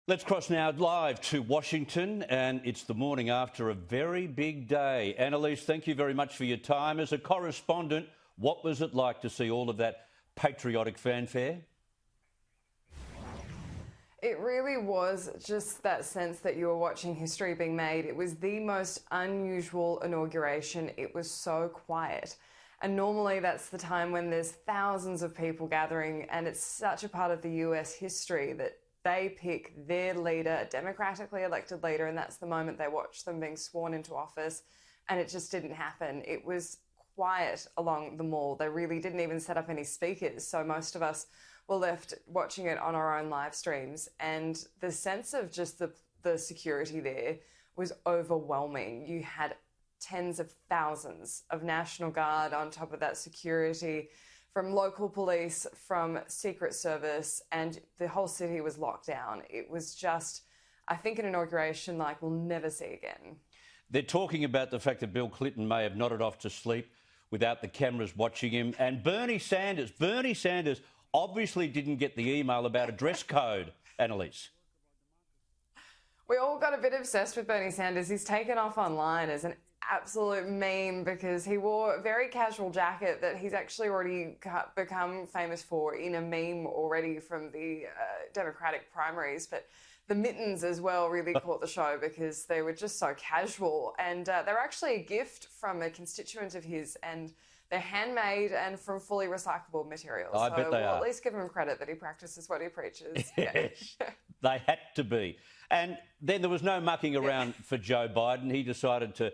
Let's cross now live to Washington, and it's the morning after a very big day. Annelise, thank you very much for your time. As a correspondent, what was it like to see all of that patriotic fanfare? It really was just that sense that you were watching history being made. It was the most unusual inauguration. It was so quiet. And normally that's the time when there's thousands of people gathering, and it's such a part of the US history that they pick their leader, a democratically elected leader, and that's the moment they watch them being sworn into office. And it just didn't happen. It was quiet along the mall. They really didn't even set up any speakers. So most of us were left watching it on our own live streams. And the sense of just the security there was overwhelming. You had tens of thousands of National Guard on top of that security, from local police, from Secret Service, and the whole city was locked down. It was just, I think, an inauguration like we'll never see again. They're talking about the fact that Bill Clinton may have nodded off to sleep without the cameras watching him. And Bernie Sanders obviously didn't get the email about a dress code, Annelise. We all got a bit obsessed with Bernie Sanders. He's taken off online as an absolute meme because he wore a very casual jacket that he's actually already become famous for in a meme already from the Democratic primaries. But the mittens as well really caught the show because they were just so casual. And they're actually a gift from a constituent of his, and they're handmade and from fully recyclable materials. I bet they are. At least give him credit that he practices what he preaches. Yes, they had to be. And then there was no mucking around for Joe Biden. He decided to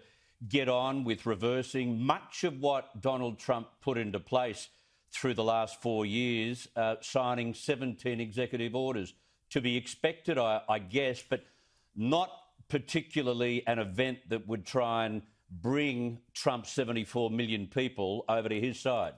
get on with reversing much of what Donald Trump put into place through the last 4 years, signing 17 executive orders. To be expected, I guess, but not particularly an event that would try and bring Trump's 74 million people over to his side.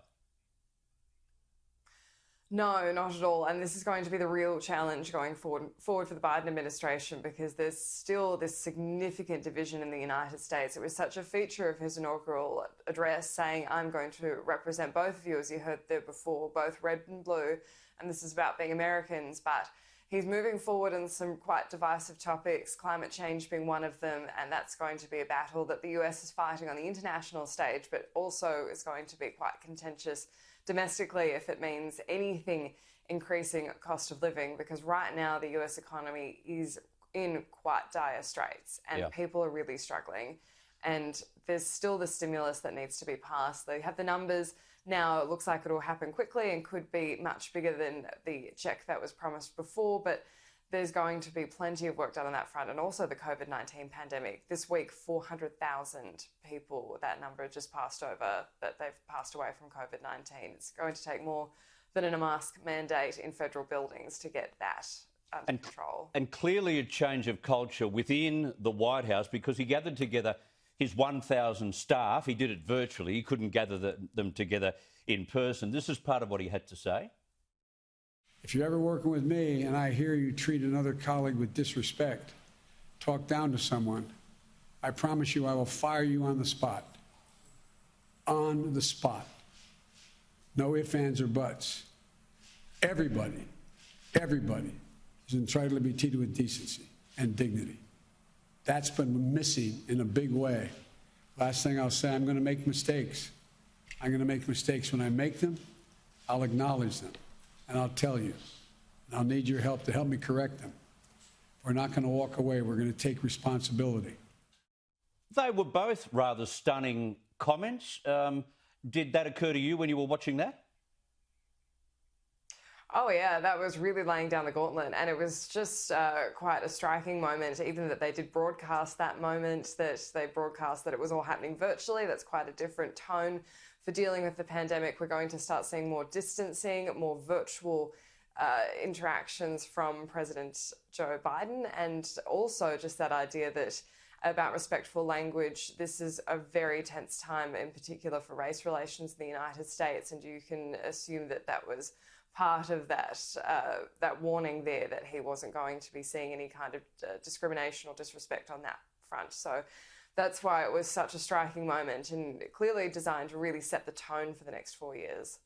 No, not at all. And this is going to be the real challenge going forward for the Biden administration, because there's still this significant division in the United States. It was such a feature of his inaugural address saying, I'm going to represent both of you, as you heard there before, both red and blue. And this is about being Americans. But he's moving forward on some quite divisive topics, climate change being one of them. And that's going to be a battle that the US is fighting on the international stage, but also is going to be quite contentious domestically if it means anything increasing cost of living, because right now the US economy is in quite dire straits and people are really struggling. And there's still the stimulus that needs to be passed. They have the numbers now. It looks like it will happen quickly and could be much bigger than the check that was promised before, but there's going to be plenty of work done on that front. And also the COVID-19 pandemic. This week, 400,000 people, that number just passed over, that they've passed away from COVID-19. It's going to take more than a mask mandate in federal buildings to get that under control. And clearly a change of culture within the White House, because he gathered together his 1,000 staff. He did it virtually. He couldn't gather them together in person. This is part of what he had to say. If you're ever working with me and I hear you treat another colleague with disrespect, talk down to someone, I promise you I will fire you on the spot. On the spot. No ifs, ands, or buts. Everybody is entitled to be treated with decency and dignity. That's been missing in a big way. Last thing I'll say, I'm going to make mistakes. I'm going to make mistakes. When I make them, I'll acknowledge them. And I'll tell you, I'll need your help to help me correct them. We're not going to walk away. We're going to take responsibility. They were both rather stunning comments. Did that occur to you when you were watching that? Oh, yeah, that was really laying down the gauntlet. And it was just quite a striking moment, even that they did broadcast that moment, that they broadcast that it was all happening virtually. That's quite a different tone for dealing with the pandemic. We're going to start seeing more distancing, more virtual interactions from President Joe Biden, and also just that idea that about respectful language. This is a very tense time, in particular for race relations in the United States, and you can assume that that was part of that that warning there, that he wasn't going to be seeing any kind of discrimination or disrespect on that front. So that's why it was such a striking moment, and clearly designed to really set the tone for the next 4 years.